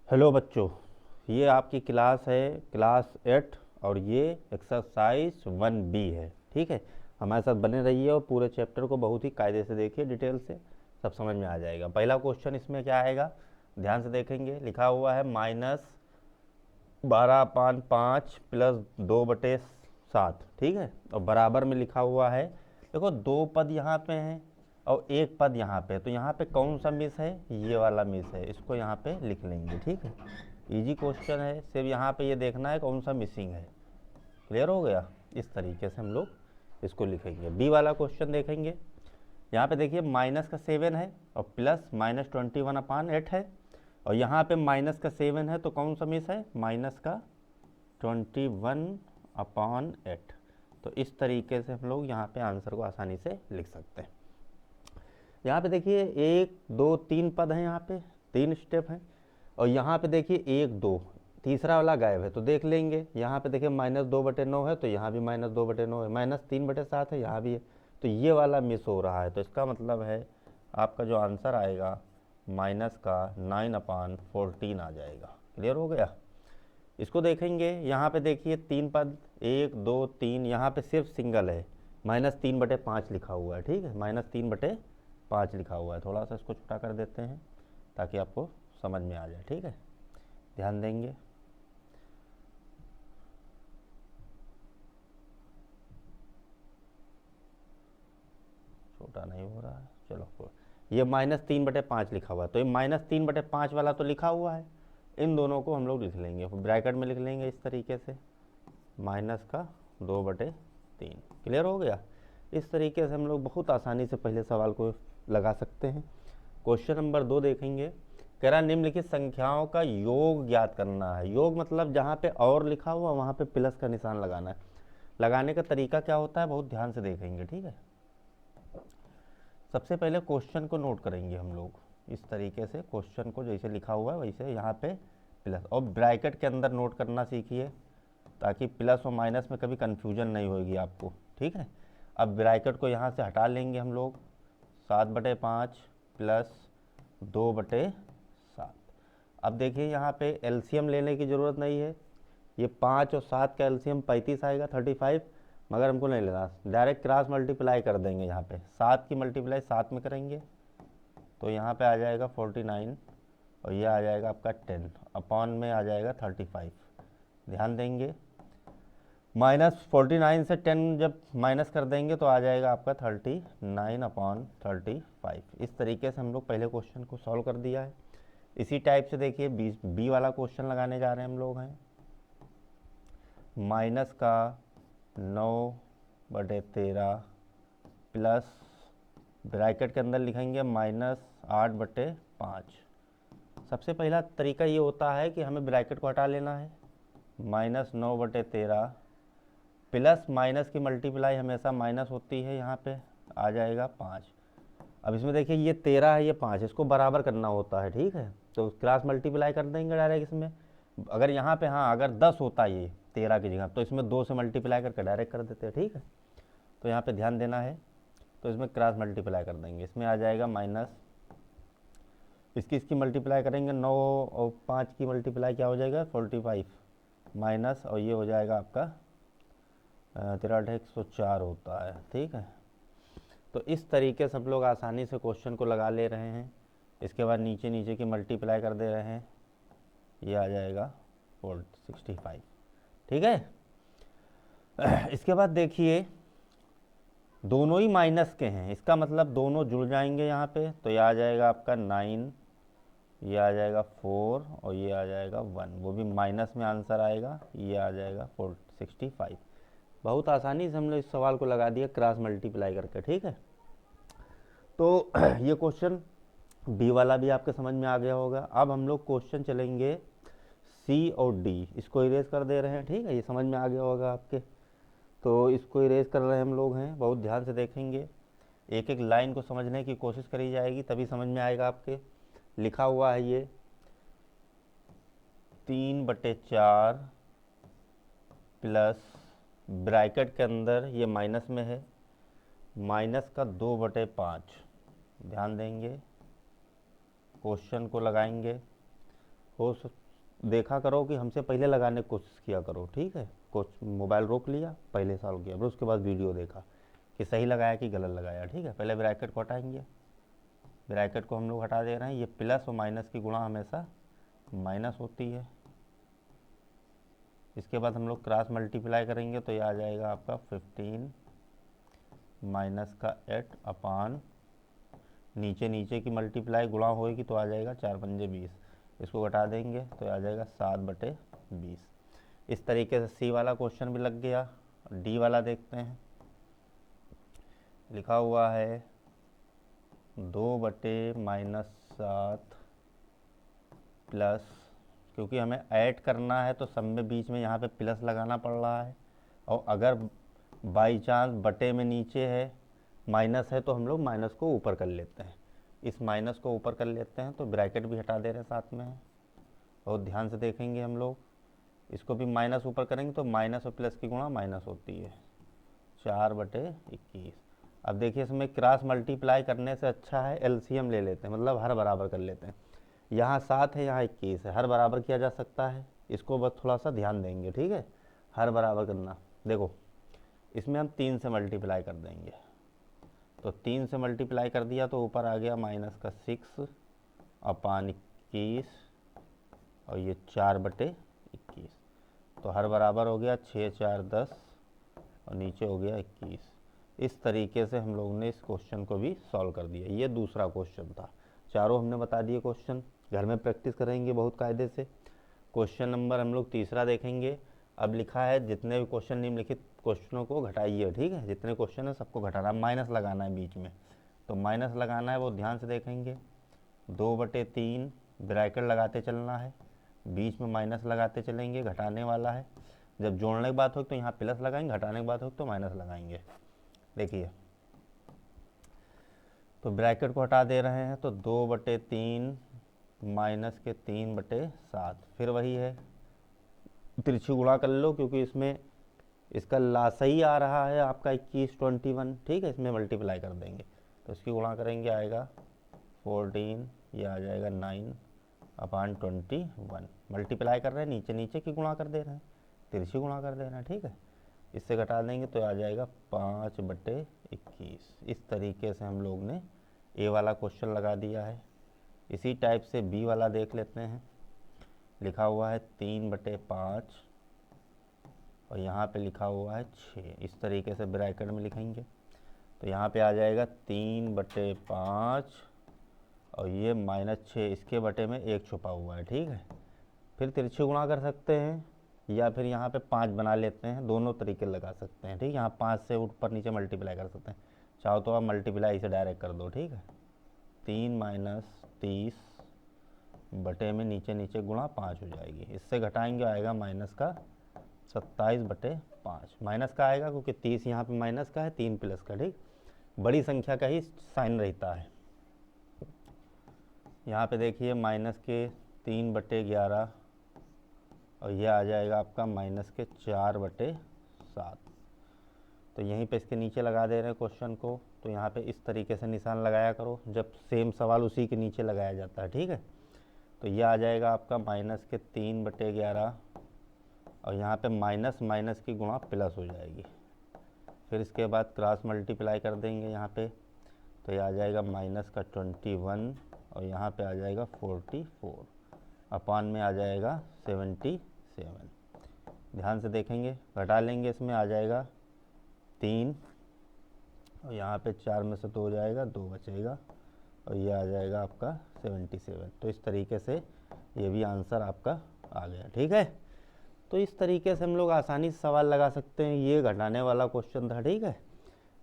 Hello बच्चों, ये आपकी क्लास है क्लास 8 और ये एक्सरसाइज 1B है। ठीक है, हमारे साथ बने रहिए और पूरे चैप्टर को बहुत ही कायदे से देखिए, डिटेल से सब समझ में आ जाएगा। पहला क्वेश्चन इसमें क्या आएगा, ध्यान से देखेंगे। लिखा हुआ है -12/5 +2/7। ठीक है, और बराबर में लिखा हुआ है, देखो दो पद यहाँ पे हैं और एक पद यहाँ पे, तो यहाँ पे कौन सा मिस है, ये वाला मिस है, इसको यहाँ पे लिख लेंगे। ठीक है, इजी क्वेश्चन है, सिर्फ यहाँ पे ये देखना है कौन सा मिसिंग है। क्लियर हो गया, इस तरीके से हम लोग इसको लिखेंगे। बी वाला क्वेश्चन देखेंगे। यहाँ पे देखिए -7 है और प्लस -21/8 है, और यहाँ पे -7 है तो कौन सा मिस है, -21/8। तो इस तरीके से हम लोग यहाँ पे आंसर को आसानी से लिख सकते हैं। यहाँ पे देखिए 1 2 3 पद हैं, यहाँ पे 3 स्टेप हैं, और यहाँ पे देखिए 1 2 तीसरा वाला गायब है, तो देख लेंगे। यहाँ पे देखिए -2/9 है तो यहाँ भी -2/9 है, -3/7 है यहाँ भी है, तो ये वाला मिस हो रहा है। तो इसका मतलब है आपका जो आंसर आएगा माइनस का 9/14 आ जाएगा। क्लियर हो गया। इसको देखेंगे, यहाँ पे देखिए 3 पद 1 2 3, यहाँ पे सिर्फ सिंगल है, -3/5 लिखा हुआ है। ठीक है, -3/5 लिखा हुआ है। थोड़ा सा इसको छोटा कर देते हैं ताकि आपको समझ में आ जाए। ठीक है, ध्यान देंगे। छोटा नहीं हो रहा है, चलो। ये -3/5 लिखा हुआ है, तो ये -3/5 वाला तो लिखा हुआ है, इन दोनों को हम लोग लिख लेंगे, ब्रैकेट में लिख लेंगे इस तरीके से, -2/3। क्लियर हो गया। इस तरीके से हम लोग बहुत आसानी से पहले सवाल को लगा सकते हैं। क्वेश्चन नंबर 2 देखेंगे। कह रहा निम्नलिखित संख्याओं का योग ज्ञात करना है। योग मतलब जहाँ पे और लिखा हुआ वहाँ पे प्लस का निशान लगाना है। लगाने का तरीका क्या होता है, बहुत ध्यान से देखेंगे। ठीक है, सबसे पहले क्वेश्चन को नोट करेंगे हम लोग इस तरीके से, क्वेश्चन को जैसे लिखा हुआ है वैसे यहाँ पे प्लस, और ब्रैकेट के अंदर नोट करना सीखिए ताकि प्लस और माइनस में कभी कन्फ्यूजन नहीं होगी आपको। ठीक है, अब ब्रैकेट को यहाँ से हटा लेंगे हम लोग, 7/5 + 2/7। अब देखिए यहाँ पे एलसीएम लेने की ज़रूरत नहीं है, ये 5 और 7 का एलसीएम 35 आएगा, 35, मगर हमको नहीं लेना, डायरेक्ट क्रॉस मल्टीप्लाई कर देंगे। यहाँ पे 7 की मल्टीप्लाई 7 में करेंगे तो यहाँ पे आ जाएगा 49, और ये आ जाएगा आपका 10 अपॉन में आ जाएगा 35। ध्यान देंगे, -49 से 10 जब माइनस कर देंगे तो आ जाएगा आपका 39/35। इस तरीके से हम लोग पहले क्वेश्चन को सॉल्व कर दिया है। इसी टाइप से देखिए बी वाला क्वेश्चन लगाने जा रहे हैं हम लोग हैं। -9/13 प्लस ब्रैकेट के अंदर लिखेंगे -8/5। सबसे पहला तरीका ये होता है कि हमें ब्रैकेट को हटा लेना है। -9/13 प्लस माइनस की मल्टीप्लाई हमेशा माइनस होती है, यहाँ पे आ जाएगा 5। अब इसमें देखिए ये 13 है, ये 5, इसको बराबर करना होता है। ठीक है, तो क्रॉस मल्टीप्लाई कर देंगे डायरेक्ट इसमें। अगर यहाँ पे हाँ अगर 10 होता ये 13 की जगह, तो इसमें 2 से मल्टीप्लाई करके डायरेक्ट कर देते हैं। ठीक है, तो यहाँ पे ध्यान देना है, तो इसमें क्रॉस मल्टीप्लाई कर देंगे, इसमें आ जाएगा माइनस, इसकी मल्टीप्लाई करेंगे 9 और 5 की मल्टीप्लाई क्या हो जाएगा 45, माइनस, और ये हो जाएगा आपका 104 होता है। ठीक है, तो इस तरीके से हम लोग आसानी से क्वेश्चन को लगा ले रहे हैं। इसके बाद नीचे नीचे की मल्टीप्लाई कर दे रहे हैं, ये आ जाएगा 465। ठीक है, इसके बाद देखिए दोनों ही माइनस के हैं, इसका मतलब दोनों जुड़ जाएंगे यहाँ पे, तो ये आ जाएगा आपका 9, ये आ जाएगा 4 और ये आ जाएगा 1, वो भी माइनस में आंसर आएगा, ये आ जाएगा 465। बहुत आसानी से हमने इस सवाल को लगा दिया क्रॉस मल्टीप्लाई करके। ठीक है, तो ये क्वेश्चन बी वाला भी आपके समझ में आ गया होगा। अब हम लोग क्वेश्चन चलेंगे सी और डी, इसको इरेज कर दे रहे हैं। ठीक है, ये समझ में आ गया होगा आपके, तो इसको इरेज कर रहे हैं हम लोग हैं। बहुत ध्यान से देखेंगे, एक एक लाइन को समझने की कोशिश करी जाएगी, तभी समझ में आएगा आपके। लिखा हुआ है ये 3/4 प्लस ब्रैकेट के अंदर ये माइनस में है, माइनस का 2/5। ध्यान देंगे, क्वेश्चन को लगाएंगे देखा करो कि हमसे पहले लगाने की कोशिश किया करो, ठीक है। कुछ मोबाइल रोक लिया, पहले सॉल्व किया, फिर उसके बाद वीडियो देखा कि सही लगाया कि गलत लगाया, ठीक है। पहले ब्रैकेट को हटाएंगे, ब्रैकेट को हम लोग हटा दे रहे हैं। ये प्लस और माइनस की गुणा हमेशा माइनस होती है। इसके बाद हम लोग क्रॉस मल्टीप्लाई करेंगे तो ये आ जाएगा आपका 15 माइनस का 8 अपान नीचे नीचे की मल्टीप्लाई गुणा होएगी तो आ जाएगा 4 पंजे 20। इसको घटा देंगे तो आ जाएगा 7/20। इस तरीके से सी वाला क्वेश्चन भी लग गया। डी वाला देखते हैं। लिखा हुआ है 2/-7 प्लस, क्योंकि हमें ऐड करना है तो सब में बीच में यहाँ पे प्लस लगाना पड़ रहा है, और अगर बाई चांस बटे में नीचे है माइनस है तो हम लोग माइनस को ऊपर कर लेते हैं। इस माइनस को ऊपर कर लेते हैं तो ब्रैकेट भी हटा दे रहे हैं साथ में है। और ध्यान से देखेंगे हम लोग, इसको भी माइनस ऊपर करेंगे तो माइनस और प्लस की गुणा माइनस होती है, 4/21। अब देखिए इसमें क्रॉस मल्टीप्लाई करने से अच्छा है एलसीएम ले लेते हैं, मतलब हर बराबर कर लेते हैं। यहाँ 7 है, यहाँ 21 है, हर बराबर किया जा सकता है। इसको बस थोड़ा सा ध्यान देंगे, ठीक है। हर बराबर करना, देखो इसमें हम 3 से मल्टीप्लाई कर देंगे, तो 3 से मल्टीप्लाई कर दिया तो ऊपर आ गया माइनस का 6 अपान 21, और ये 4/21। तो हर बराबर हो गया 6 4 10, और नीचे हो गया 21। इस तरीके से हम लोगों ने इस क्वेश्चन को भी सॉल्व कर दिया। ये दूसरा क्वेश्चन था। चारों हमने बता दिए क्वेश्चन, घर में प्रैक्टिस करेंगे बहुत कायदे से। क्वेश्चन नंबर हम लोग तीसरा देखेंगे। अब लिखा है जितने भी क्वेश्चन निम्नलिखित क्वेश्चनों को घटाइए, ठीक है। जितने क्वेश्चन है सबको घटाना, माइनस लगाना है बीच में, तो माइनस लगाना है वो ध्यान से देखेंगे। 2/3 ब्रैकेट लगाते चलना है, बीच में माइनस लगाते चलेंगे, घटाने वाला है। जब जोड़ने की बात हो तो यहाँ प्लस लगाएंगे, घटाने की बात हो तो माइनस लगाएंगे। देखिए तो ब्रैकेट को हटा दे रहे हैं तो 2/3 माइनस के 3/7, फिर वही है तिरछी गुणा कर लो, क्योंकि इसमें इसका लासही आ रहा है आपका 21 21, ठीक है। इसमें मल्टीप्लाई कर देंगे तो इसकी गुणा करेंगे, आएगा 14, ये आ जाएगा 9/21। मल्टीप्लाई कर रहे हैं, नीचे नीचे की गुणा कर दे रहे हैं, तिरछी गुणा कर दे रहे हैं, ठीक है। इससे घटा देंगे तो आ जाएगा 5/21। इस तरीके से हम लोग ने ए वाला क्वेश्चन लगा दिया है। इसी टाइप से बी वाला देख लेते हैं। लिखा हुआ है 3/5, और यहाँ पे लिखा हुआ है 6। इस तरीके से ब्रैकेट में लिखेंगे तो यहाँ पे आ जाएगा 3/5, और ये -6, इसके बटे में 1 छुपा हुआ है, ठीक है। फिर तिरछी गुणा कर सकते हैं, या फिर यहाँ पे 5 बना लेते हैं, दोनों तरीके लगा सकते हैं, ठीक है। यहाँ 5 से ऊपर नीचे मल्टीप्लाई कर सकते हैं, चाहो तो आप मल्टीप्लाई से डायरेक्ट कर दो, ठीक है। 3 - 30 बटे में नीचे नीचे गुणा 5 हो जाएगी। इससे घटाएंगे आएगा माइनस का 27/5। माइनस का आएगा क्योंकि 30 यहाँ पे माइनस का है, 3 प्लस का, ठीक। बड़ी संख्या का ही साइन रहता है। यहाँ पे देखिए माइनस के 3/11, और यह आ जाएगा आपका माइनस के 4/7। तो यहीं पे इसके नीचे लगा दे रहे हैं क्वेश्चन को, तो यहाँ पे इस तरीके से निशान लगाया करो जब सेम सवाल उसी के नीचे लगाया जाता है, ठीक है। तो यह आ जाएगा आपका माइनस के 3/11, और यहाँ पे माइनस माइनस की गुणा प्लस हो जाएगी। फिर इसके बाद क्रॉस मल्टीप्लाई कर देंगे यहाँ पे, तो यह आ जाएगा माइनस का 21, और यहाँ पे आ जाएगा 44, अपान में आ जाएगा 77। ध्यान से देखेंगे, घटा लेंगे, इसमें आ जाएगा 3, और यहाँ पे 4 में से 2 हो जाएगा, 2 बचेगा, और ये आ जाएगा आपका 77। तो इस तरीके से ये भी आंसर आपका आ गया, ठीक है। तो इस तरीके से हम लोग आसानी से सवाल लगा सकते हैं। ये घटाने वाला क्वेश्चन था, ठीक है।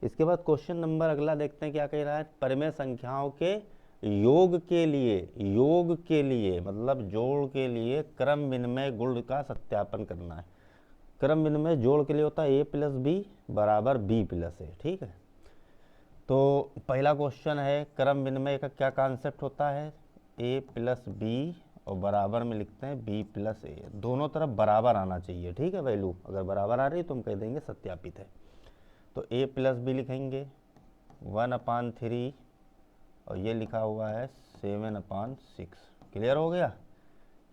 इसके बाद क्वेश्चन नंबर अगला देखते हैं क्या कह रहा है। परिमेय संख्याओं के योग के लिए मतलब जोड़ के लिए क्रम विनिमय गुण का सत्यापन करना है। क्रम विनिमय जोड़ के लिए होता है a+b बराबर b+a, ठीक है। तो पहला क्वेश्चन है क्रम विनिमय का क्या कॉन्सेप्ट होता है, a+b और बराबर में लिखते हैं b+a। दोनों तरफ बराबर आना चाहिए, ठीक है। वैल्यू अगर बराबर आ रही तो हम कह देंगे सत्यापित है। तो a+b लिखेंगे 1/3, और ये लिखा हुआ है 7/6। क्लियर हो गया।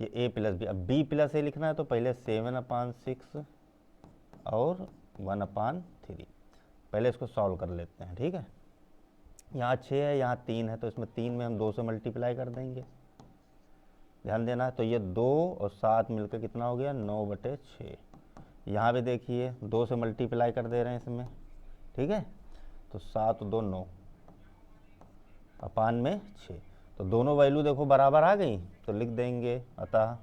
ये a प्लस बी। अब b प्लस ए लिखना है तो पहले 7/6 और 1/3। पहले इसको सॉल्व कर लेते हैं, ठीक है। यहाँ 6 है, यहाँ 3 है, तो इसमें 3 में हम 2 से मल्टीप्लाई कर देंगे, ध्यान देना है। तो ये 2 और 7 मिलकर कितना हो गया, 9/6। यहाँ पे देखिए 2 से मल्टीप्लाई कर दे रहे हैं इसमें, ठीक है। तो 7 2 9 अपान में 6, तो दोनों वैल्यू देखो बराबर आ गई, तो लिख देंगे अतः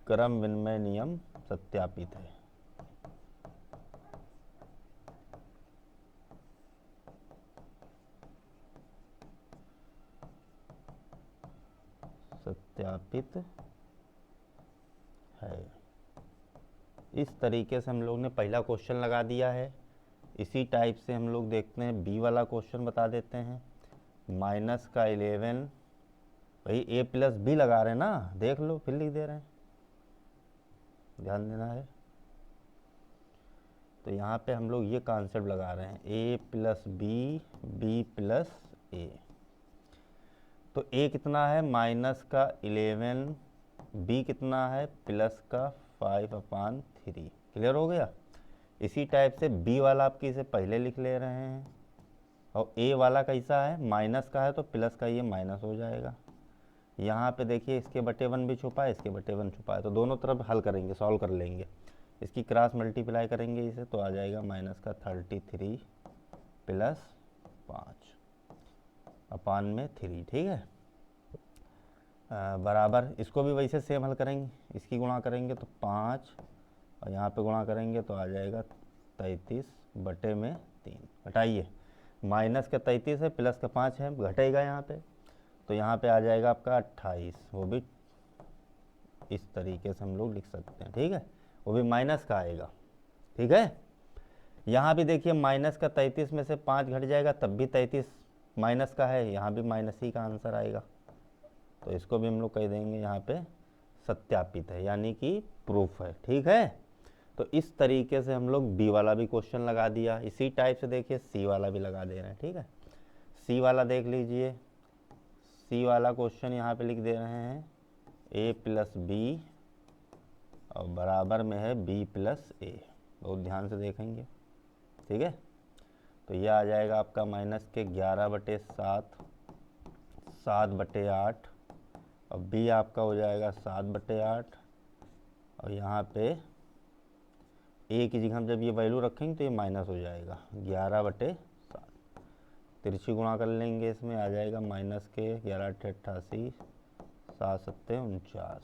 क्रम विनिमय नियम सत्यापित है। सत्यापित है। इस तरीके से हम लोग ने पहला क्वेश्चन लगा दिया है। इसी टाइप से हम लोग देखते हैं बी वाला क्वेश्चन बता देते हैं। माइनस का 11, भाई a प्लस बी लगा रहे हैं ना, देख लो फिर लिख दे रहे हैं, ध्यान देना है। तो यहाँ पे हम लोग ये कॉन्सेप्ट लगा रहे हैं, a plus B, B plus A. तो a कितना है, माइनस का 11, b कितना है, प्लस का 5/3। क्लियर हो गया। इसी टाइप से b वाला आपके इसे पहले लिख ले रहे हैं, और a वाला कैसा है, माइनस का है तो प्लस का ये माइनस हो जाएगा। यहाँ पे देखिए इसके बटे 1 भी छुपा है, इसके बटे 1 छुपा है, तो दोनों तरफ हल करेंगे, सॉल्व कर लेंगे। इसकी क्रॉस मल्टीप्लाई करेंगे इसे, तो आ जाएगा माइनस का 33 प्लस 5 अपान में 3, ठीक है। बराबर इसको भी वैसे सेम हल करेंगे, इसकी गुणा करेंगे तो 5 और यहाँ पे गुणा करेंगे तो आ जाएगा 33/3। घटाइए, माइनस का 33 है, प्लस का 5 है, घटेगा यहाँ पे, तो यहाँ पे आ जाएगा आपका 28। वो भी इस तरीके से हम लोग लिख सकते हैं, ठीक है, वो भी माइनस का आएगा, ठीक है। यहाँ भी देखिए माइनस का 33 में से 5 घट जाएगा, तब भी 33 माइनस का है, यहाँ भी माइनस ही का आंसर आएगा। तो इसको भी हम लोग कह देंगे यहाँ पे सत्यापित है, यानी कि प्रूफ है, ठीक है। तो इस तरीके से हम लोग बी वाला भी क्वेश्चन लगा दिया। इसी टाइप से देखिए सी वाला भी लगा दे रहे हैं, ठीक है। सी वाला देख लीजिए, सी वाला क्वेश्चन यहाँ पे लिख दे रहे हैं a प्लस बी और बराबर में है b प्लस ए। बहुत ध्यान से देखेंगे, ठीक है। तो यह आ जाएगा आपका माइनस के 11/7, 7/8, और b आपका हो जाएगा 7/8, और यहाँ पे a की जगह हम जब ये वैल्यू रखेंगे तो ये माइनस हो जाएगा 11/7। तिरछी गुणा कर लेंगे, इसमें आ जाएगा माइनस के 11/88, 7×7 49,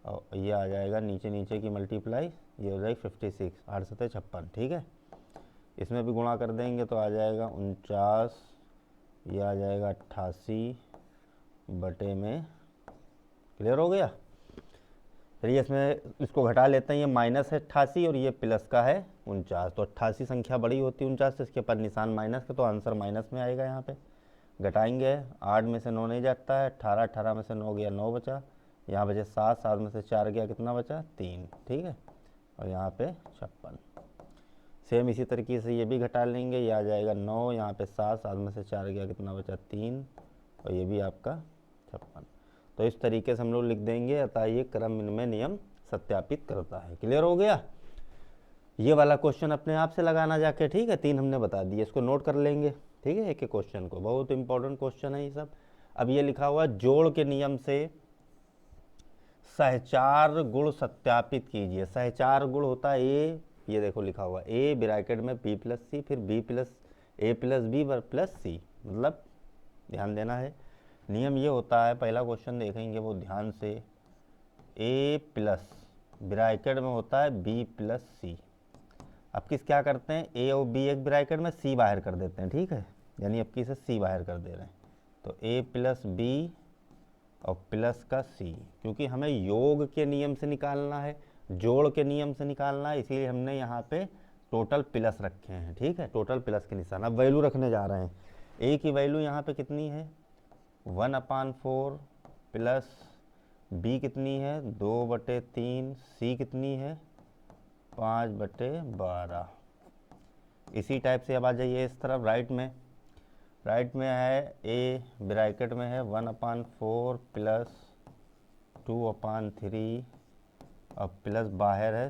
और ये आ जाएगा नीचे नीचे की मल्टीप्लाई, ये हो जाएगी 56, 8×7 56, ठीक है। इसमें भी गुणा कर देंगे तो आ जाएगा 49, ये आ जाएगा 88/में। क्लियर हो गया। चलिए इसमें इसको घटा लेते हैं, ये माइनस है 88 और ये प्लस का है 49, तो 88 संख्या बड़ी होती है 49 से, इसके पर निशान माइनस का, तो आंसर माइनस में आएगा। यहाँ पे घटाएंगे, 8 में से 9 नहीं जाता है, 18, 18 में से 9 गया 9 बचा, यहाँ बचे 7, 7 में से 4 गया कितना बचा 3, ठीक है, और यहाँ पे 56। सेम इसी तरीके से ये भी घटा लेंगे, ये आ जाएगा 9, यहाँ पे 7, 7 में से 4 गया कितना बचा 3, और ये भी आपका 56। तो इस तरीके से हम लोग लिख देंगे, अतः ये क्रम विनिमय नियम सत्यापित करता है। क्लियर हो गया। ये वाला क्वेश्चन अपने आप से लगाना जाके, ठीक है। 3 हमने बता दिए, इसको नोट कर लेंगे, ठीक है, एक एक क्वेश्चन को, बहुत इंपॉर्टेंट क्वेश्चन है ये सब। अब ये लिखा हुआ जोड़ के नियम से सहचार गुण सत्यापित कीजिए। सहचार गुण होता है ए, ये देखो लिखा हुआ ए ब्रैकेट में बी प्लस सी, फिर बी प्लस ए प्लस बी प्लस सी, मतलब ध्यान देना है। नियम ये होता है, पहला क्वेश्चन देखेंगे वो ध्यान से, ए प्लस ब्रैकेट में होता है बी प्लस सी। अब किस क्या करते हैं, ए और बी एक ब्रैकेट में, सी बाहर कर देते हैं, ठीक है, यानी अब की से सी बाहर कर दे रहे हैं। तो ए प्लस बी और प्लस का सी, क्योंकि हमें योग के नियम से निकालना है, जोड़ के नियम से निकालना है, इसीलिए हमने यहाँ पे टोटल प्लस रखे हैं, ठीक है, टोटल प्लस के निशान। अब वैल्यू रखने जा रहे हैं, ए की वैल्यू यहाँ पे कितनी है 1/4, प्लस बी कितनी है 2/3, सी कितनी है 5/12। इसी टाइप से अब आ जाइए इस तरफ राइट में, राइट में है ए, ब्रैकेट में है 1/4 प्लस 2/3 और प्लस बाहर है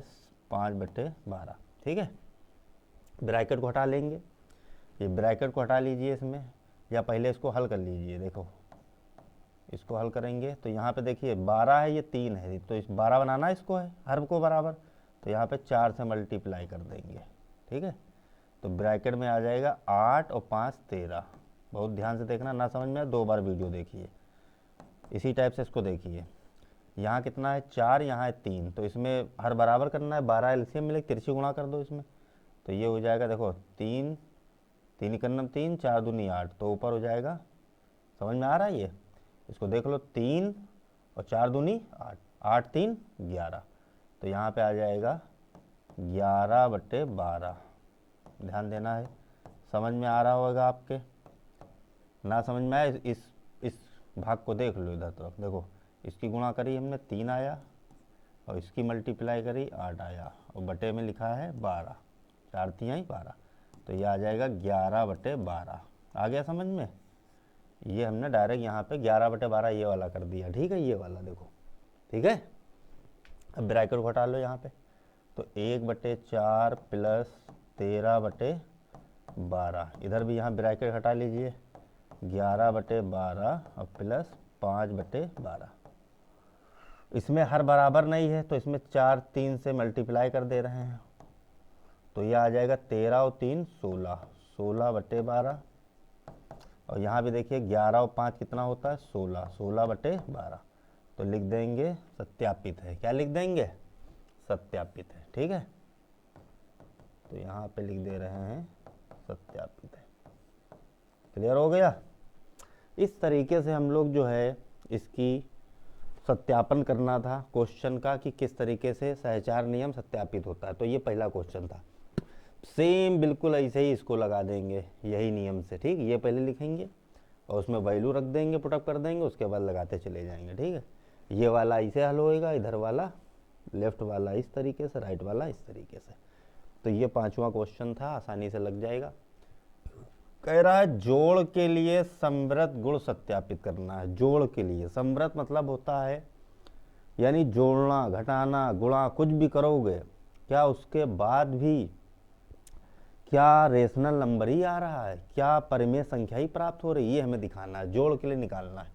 5/12। ठीक है, ब्रैकेट को हटा लेंगे, ये ब्रैकेट को हटा लीजिए इसमें, या पहले इसको हल कर लीजिए। देखो इसको हल करेंगे तो यहाँ पे देखिए 12 है, ये 3 है, तो इस 12 बनाना इसको है हर को बराबर, तो यहाँ पे 4 से मल्टीप्लाई कर देंगे। ठीक है, तो ब्रैकेट में आ जाएगा 8 और 5 13। बहुत ध्यान से देखना, ना समझ में 2 बार वीडियो देखिए। इसी टाइप से इसको देखिए, यहाँ कितना है 4, यहाँ है 3, तो इसमें हर बराबर करना है। 12 एलसीएम मिले, तिरछी गुणा कर दो इसमें, तो ये हो जाएगा देखो 3 3 इकन्नम 3, 4 दूनी 8, तो ऊपर हो जाएगा। समझ में आ रहा है ये? इसको देख लो, 3 और 4 दूनी 8, 8 3 11, तो यहाँ पे आ जाएगा 11/12। ध्यान देना है, समझ में आ रहा होगा आपके। ना समझ में आए इस भाग को देख लो, इधर तरफ देखो, इसकी गुणा करी हमने 3 आया, और इसकी मल्टीप्लाई करी 8 आया, और बटे में लिखा है 12, 4 3 12, तो ये आ जाएगा 11/12। आ गया समझ में? ये हमने डायरेक्ट यहाँ पे 11/12 ये वाला कर दिया। ठीक है, ये वाला देखो। ठीक है, अब ब्रैकेट को हटा लो यहाँ पे, तो 1/4 प्लस 13/12, इधर भी यहाँ ब्रैकेट हटा लीजिए, 11/12 और प्लस 5/12। इसमें हर बराबर नहीं है, तो इसमें 4 3 से मल्टीप्लाई कर दे रहे हैं, तो ये आ जाएगा 13 और 3 16, 16/12। और यहाँ भी देखिए 11 और 5 कितना होता है 16, 16/12, तो लिख देंगे सत्यापित है। क्या लिख देंगे? सत्यापित है। ठीक है, तो यहाँ पे लिख दे रहे हैं सत्यापित है। क्लियर हो गया? इस तरीके से हम लोग जो है इसकी सत्यापन करना था क्वेश्चन का, कि किस तरीके से सहचार नियम सत्यापित होता है। तो ये पहला क्वेश्चन था, सेम बिल्कुल ऐसे ही इसको लगा देंगे यही नियम से। ठीक, ये पहले लिखेंगे और उसमें वैल्यू रख देंगे, पुटअप कर देंगे, उसके बाद लगाते चले जाएंगे। ठीक है, ये वाला ऐसे हल होएगा, इधर वाला लेफ्ट वाला इस तरीके से, राइट वाला इस तरीके से। तो ये 5वां क्वेश्चन था, आसानी से लग जाएगा। कह रहा है जोड़ के लिए समृत गुण सत्यापित करना है। जोड़ के लिए समृत मतलब होता है यानी जोड़ना, घटाना, गुणा कुछ भी करोगे, क्या उसके बाद भी क्या रेशनल नंबर ही आ रहा है, क्या परिमेय संख्या ही प्राप्त हो रही है, ये हमें दिखाना है, जोड़ के लिए निकालना है।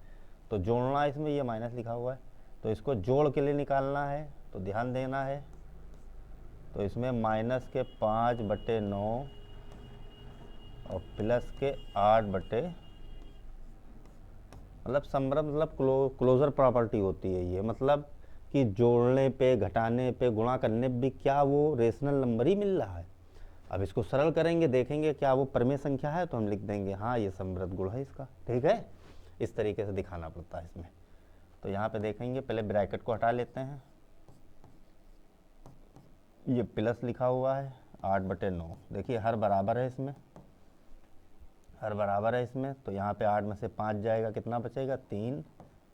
तो जोड़ना, इसमें ये माइनस लिखा हुआ है, तो इसको जोड़ के लिए निकालना है, तो ध्यान देना है। तो इसमें माइनस के 5/9 और प्लस के 8 मतलब समृत मतलब क्लोजर प्रॉपर्टी होती है ये, मतलब कि जोड़ने पे, घटाने पे, गुणा करने पे भी क्या वो रेशनल नंबर ही मिल रहा है। अब इसको सरल करेंगे, देखेंगे क्या वो परिमेय संख्या है, तो हम लिख देंगे हाँ ये समृत गुण है इसका। ठीक है, इस तरीके से दिखाना पड़ता है इसमें। तो यहाँ पे देखेंगे, पहले ब्रैकेट को हटा लेते हैं, ये प्लस लिखा हुआ है 8/9, देखिए हर बराबर है इसमें, हर बराबर है इसमें, तो यहाँ पे 8 में से 5 जाएगा, कितना बचेगा 3,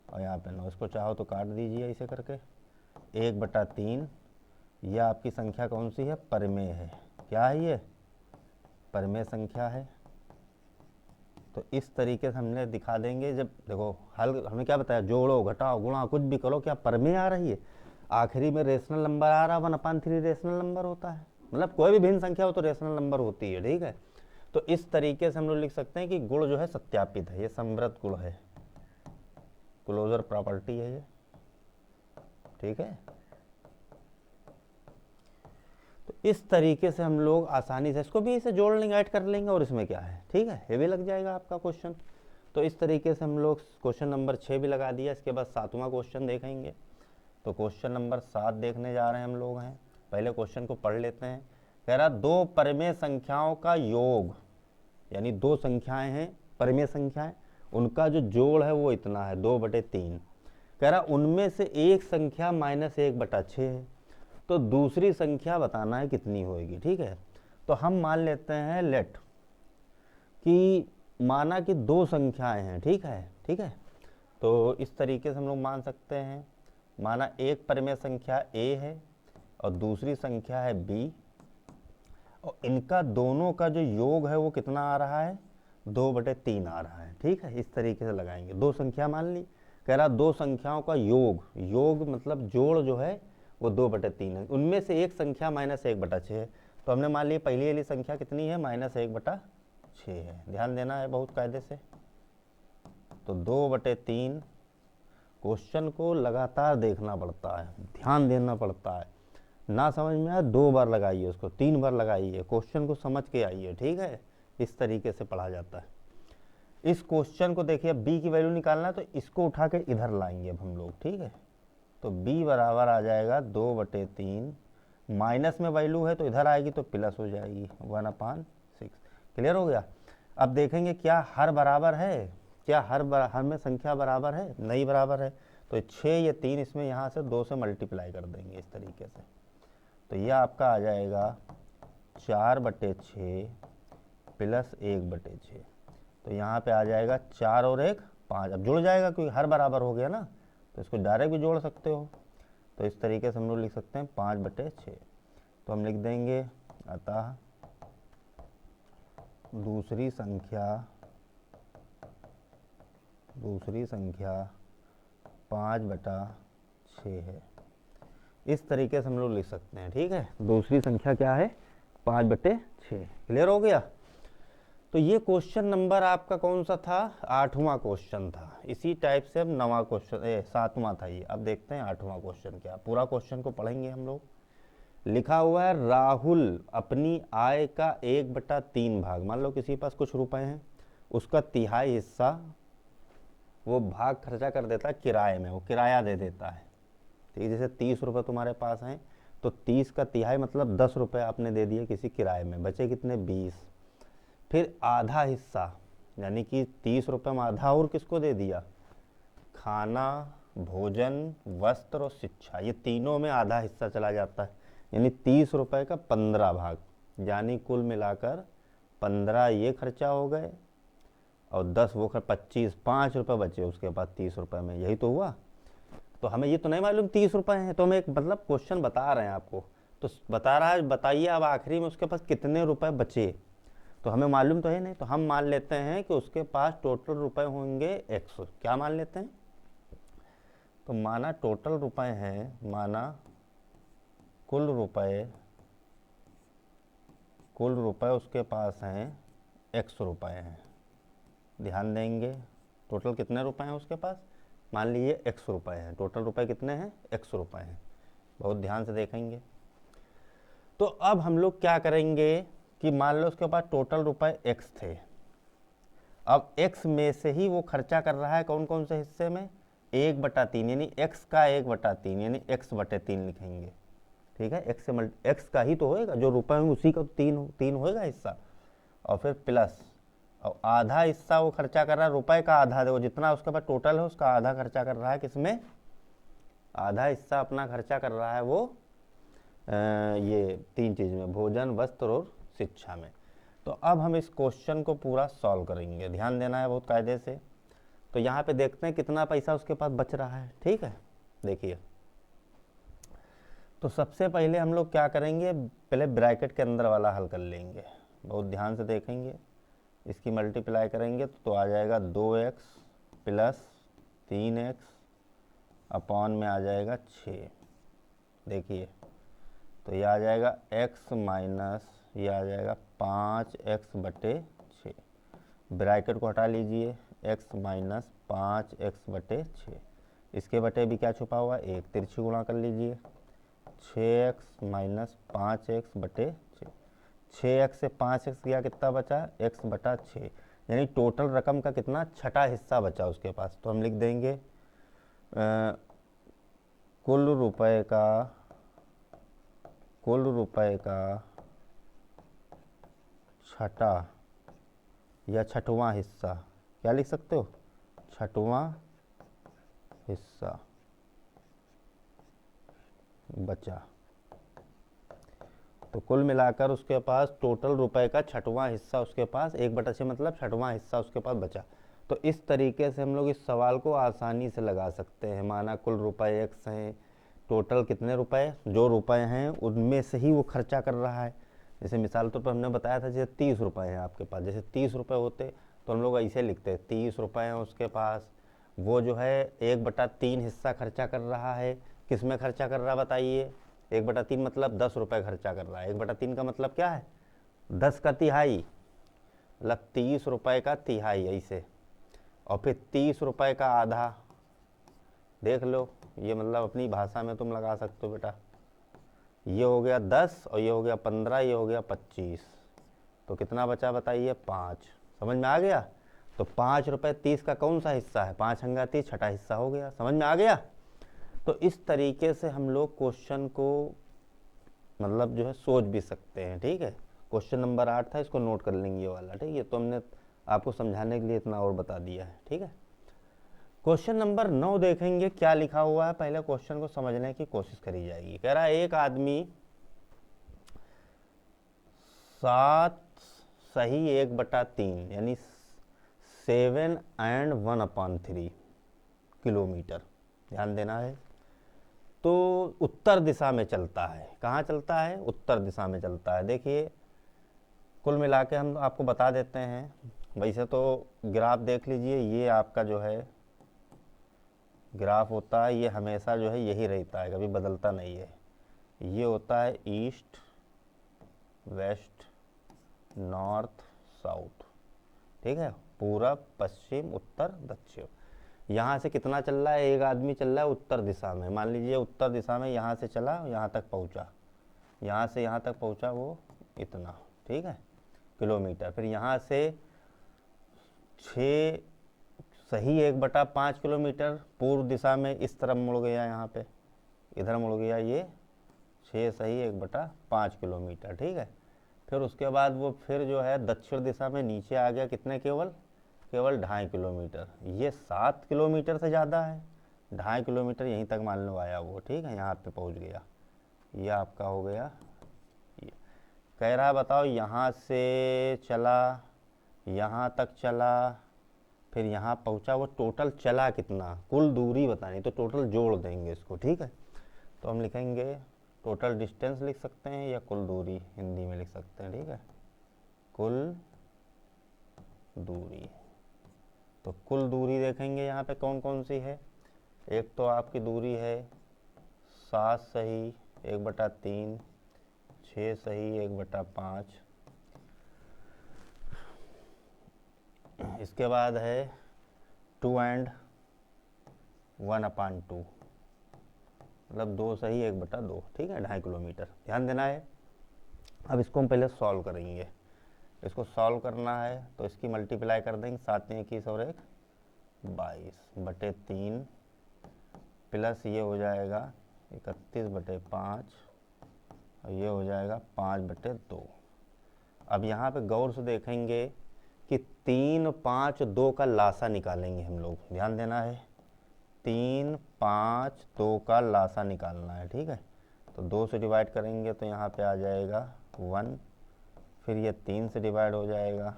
और यहाँ पे 9, इसको चाहो तो काट दीजिए ऐसे करके। 1/3, यह आपकी संख्या कौन सी है? परिमेय है। क्या है ये? परिमेय संख्या है। तो इस तरीके से हमने दिखा देंगे। जब देखो हल हमें क्या बताया, जोड़ो, घटाओ, गुणा कुछ भी करो, क्या परिमेय आ रही है, आखिरी में रेशनल नंबर आ रहा है, 1/3 रेशनल नंबर होता है, मतलब कोई भी भिन्न संख्या हो तो रेशनल नंबर होती है। ठीक है, तो इस तरीके से हम लोग लिख सकते हैं कि गुण जो है सत्यापित है, ये समृत गुण है, क्लोजर प्रॉपर्टी है ये। ठीक है, तो इस तरीके से हम लोग आसानी से इसको भी इसे जोड़ लेंगे, ऐड कर लेंगे, और इसमें क्या है। ठीक है, ये भी लग जाएगा आपका क्वेश्चन। तो इस तरीके से हम लोग क्वेश्चन नंबर 6 भी लगा दिया। इसके बाद 7वां क्वेश्चन देखेंगे। तो क्वेश्चन नंबर 7 देखने जा रहे हैं हम लोग हैं। पहले क्वेश्चन को पढ़ लेते हैं। कह रहा 2 परिमेय संख्याओं का योग, यानी 2 संख्याएं हैं परिमेय संख्याएं, उनका जो जोड़ है वो इतना है 2/3। कह रहा उनमें से एक संख्या -1/6 है, तो दूसरी संख्या बताना है कितनी होगी। ठीक है, तो हम मान लेते हैं लेट कि माना कि 2 संख्याएं हैं। ठीक है, ठीक है, तो इस तरीके से हम लोग मान सकते हैं, माना एक परिमेय संख्या a है और दूसरी संख्या है b, और इनका दोनों का जो योग है वो कितना आ रहा है 2/3 आ रहा है। ठीक है, इस तरीके से लगाएंगे। दो संख्या मान ली, कह रहा दो संख्याओं का योग, योग मतलब जोड़ जो है वो 2/3 है, उनमें से एक संख्या -1/6 है। तो हमने मान ली पहली वाली संख्या कितनी है, -1/6 है। ध्यान देना है बहुत कायदे से। तो 2/3, क्वेश्चन को लगातार देखना पड़ता है, ध्यान देना पड़ता है। ना समझ में आए 2 बार लगाइए उसको, 3 बार लगाइए, क्वेश्चन को समझ के आइए। ठीक है, इस तरीके से पढ़ा जाता है। इस क्वेश्चन को देखिए, b की वैल्यू निकालना है तो इसको उठा के इधर लाएंगे अब हम लोग। ठीक है, तो b बराबर आ जाएगा 2/3, माइनस में वैल्यू है तो इधर आएगी तो प्लस हो जाएगी 1/6। क्लियर हो गया। अब देखेंगे क्या हर बराबर है, क्या हर में संख्या बराबर है, नहीं बराबर है। तो 6 या 3 इसमें यहाँ से 2 से मल्टीप्लाई कर देंगे इस तरीके से। तो यह आपका आ जाएगा 4/6 प्लस 1/6। तो यहाँ पे आ जाएगा 4 और 1 5। अब जुड़ जाएगा क्योंकि हर बराबर हो गया ना, तो इसको डायरेक्ट भी जोड़ सकते हो। तो इस तरीके से हम लोग लिख सकते हैं 5/6। तो हम लिख देंगे अतः दूसरी संख्या 5/6 है। इस तरीके से हम लोग लिख सकते हैं। ठीक है, दूसरी संख्या क्या है, 5/6। क्लियर हो गया। तो ये क्वेश्चन नंबर आपका कौन सा था, 8वां क्वेश्चन था। इसी टाइप से अब 9वां क्वेश्चन 7वां था ये। अब देखते हैं 8वां क्वेश्चन क्या। पूरा क्वेश्चन को पढ़ेंगे हम लोग। लिखा हुआ है राहुल अपनी आय का 1/3 भाग, मान लो किसी के पास कुछ रुपए हैं, उसका तिहाई हिस्सा वो भाग खर्चा कर देता है किराए में, वो किराया दे देता है। ठीक है, जैसे 30 रुपये तुम्हारे पास हैं तो 30 का तिहाई मतलब 10 रुपये आपने दे दिए किसी किराए में, बचे कितने 20। फिर आधा हिस्सा यानी कि 30 रुपये में आधा और किसको दे दिया, खाना, भोजन, वस्त्र और शिक्षा, ये तीनों में आधा हिस्सा चला जाता है। यानी 30 रुपये का 15 भाग, यानी कुल मिलाकर 15 ये खर्चा हो गए और 10 वो 25, 5 रुपये बचे उसके पास 30 रुपये में। यही तो हुआ। तो हमें ये तो नहीं मालूम 30 रुपये हैं, तो हम एक मतलब क्वेश्चन बता रहे हैं आपको, तो बता रहा है बताइए अब आखिरी में उसके पास कितने रुपए बचे। तो हमें मालूम तो है नहीं, तो हम मान लेते हैं कि उसके पास टोटल रुपए होंगे 100। क्या मान लेते हैं, तो माना टोटल रुपए हैं, माना कुल रुपए उसके पास हैं 100 रुपये हैं। ध्यान देंगे टोटल कितने रुपए हैं उसके पास, मान लीजिए 100 रुपये हैं। टोटल रुपए कितने हैं, 100 रुपये हैं। बहुत ध्यान से देखेंगे। तो अब हम लोग क्या करेंगे कि मान लो उसके पास टोटल रुपए x थे। अब x में से ही वो खर्चा कर रहा है कौन कौन से हिस्से में, 1/3, यानी x का 1/3 यानी x/3 लिखेंगे। ठीक है, x का ही तो होएगा, जो रुपए में उसी का 3 होएगा हिस्सा। और फिर प्लस, और आधा हिस्सा वो खर्चा कर रहा है, रुपए का आधा, देखो जितना उसके पास टोटल है उसका आधा खर्चा कर रहा है किसमें, आधा हिस्सा अपना खर्चा कर रहा है वो ये 3 चीज़ में, भोजन, वस्त्र और शिक्षा में। तो अब हम इस क्वेश्चन को पूरा सॉल्व करेंगे, ध्यान देना है बहुत कायदे से। तो यहाँ पे देखते हैं कितना पैसा उसके पास बच रहा है। ठीक है, देखिए तो सबसे पहले हम लोग क्या करेंगे, पहले ब्रैकेट के अंदर वाला हल कर लेंगे। बहुत ध्यान से देखेंगे, इसकी मल्टीप्लाई करेंगे तो आ जाएगा 2x प्लस 3x अपॉन में आ जाएगा 6। देखिए तो ये आ जाएगा x माइनस ये आ जाएगा 5x/6। ब्रैकेट को हटा लीजिए, x माइनस 5x/6। इसके बटे भी क्या छुपा हुआ है, 1, तिरछी गुणा कर लीजिए, 6x माइनस 5x/6। 6x से 5x गया, कितना बचा, x/6, यानी टोटल रकम का कितना, छठा हिस्सा बचा उसके पास। तो हम लिख देंगे कुल रुपए का छठा या छठवां हिस्सा, क्या लिख सकते हो, छठवां हिस्सा बचा। तो कुल मिलाकर उसके पास टोटल रुपए का छठवां हिस्सा उसके पास 1/6 मतलब छठवां हिस्सा उसके पास बचा। तो इस तरीके से हम लोग इस सवाल को आसानी से लगा सकते हैं। माना कुल रुपए x हैं, टोटल कितने रुपए, जो रुपए हैं उनमें से ही वो खर्चा कर रहा है। जैसे मिसाल तौर पर हमने बताया था, जैसे 30 रुपए हैं आपके पास, जैसे 30 रुपए होते तो हम लोग ऐसे लिखते हैं 30 रुपये हैं उसके पास, वो जो है 1/3 हिस्सा खर्चा कर रहा है। किस में खर्चा कर रहा है बताइए? 1/3 मतलब 10 रुपये खर्चा कर रहा है। 1/3 का मतलब क्या है? 10 का तिहाई, मतलब 30 रुपये का तिहाई ऐसे। और फिर 30 रुपये का आधा, देख लो, ये मतलब अपनी भाषा में तुम लगा सकते हो बेटा। ये हो गया 10 और ये हो गया 15, ये हो गया 25, तो कितना बचा बताइए? 5। समझ में आ गया? तो 5 रुपये 30 का कौन सा हिस्सा है? 5 अंगा 30, छठा हिस्सा हो गया। समझ में आ गया? तो इस तरीके से हम लोग क्वेश्चन को मतलब जो है सोच भी सकते हैं। ठीक है, क्वेश्चन नंबर 8 था, इसको नोट कर लेंगे ये वाला। ठीक है, तो हमने आपको समझाने के लिए इतना और बता दिया है। ठीक है, क्वेश्चन नंबर 9 देखेंगे क्या लिखा हुआ है। पहले क्वेश्चन को समझने की कोशिश करी जाएगी। कह रहा है एक आदमी 7 सही 1/3 यानी 7 and 1/3 किलोमीटर, ध्यान देना है, तो उत्तर दिशा में चलता है। कहाँ चलता है? उत्तर दिशा में चलता है। देखिए कुल मिला के हम आपको बता देते हैं। वैसे तो ग्राफ देख लीजिए, ये आपका जो है ग्राफ होता है, ये हमेशा जो है यही रहता है, कभी बदलता नहीं है। ये होता है ईस्ट वेस्ट नॉर्थ साउथ। ठीक है, पूरब पश्चिम उत्तर दक्षिण। यहाँ से कितना चल रहा है? एक आदमी चल रहा है उत्तर दिशा में। मान लीजिए उत्तर दिशा में यहाँ से चला, यहाँ तक पहुँचा, यहाँ से यहाँ तक पहुँचा वो इतना, ठीक है, किलोमीटर। फिर यहाँ से 6 सही 1/5 किलोमीटर पूर्व दिशा में इस तरफ मुड़ गया, यहाँ पे इधर मुड़ गया, ये 6 सही 1/5 किलोमीटर। ठीक है, फिर उसके बाद वो फिर जो है दक्षिण दिशा में नीचे आ गया, कितने? केवल 2.5 किलोमीटर। ये 7 किलोमीटर से ज़्यादा है, 2.5 किलोमीटर यहीं तक मान लो आया वो। ठीक है, यहाँ पे पहुँच गया, ये आपका हो गया। ये कह रहा है बताओ यहाँ से चला, यहाँ तक चला, फिर यहाँ पहुँचा, वो टोटल चला कितना? कुल दूरी बतानी, तो टोटल जोड़ देंगे इसको। ठीक है, तो हम लिखेंगे टोटल डिस्टेंस लिख सकते हैं या कुल दूरी हिंदी में लिख सकते हैं। ठीक है, कुल दूरी। तो कुल दूरी देखेंगे यहाँ पे कौन कौन सी है। एक तो आपकी दूरी है 7 सही 1/3, 6 सही 1/5, इसके बाद है 2 and 1/2, मतलब 2 सही 1/2। ठीक है, 2.5 किलोमीटर, ध्यान देना है। अब इसको हम पहले सॉल्व करेंगे। इसको सॉल्व करना है तो इसकी मल्टीप्लाई कर देंगे, 7 21 और 1 22/3 प्लस ये हो जाएगा 31/5 और ये हो जाएगा 5/2। अब यहाँ पे गौर से देखेंगे कि 3 5 2 का लासा निकालेंगे हम लोग, ध्यान देना है। 3 5 2 का लासा निकालना है। ठीक है, तो 2 से डिवाइड करेंगे तो यहाँ पे आ जाएगा 1, फिर ये 3 से डिवाइड हो जाएगा,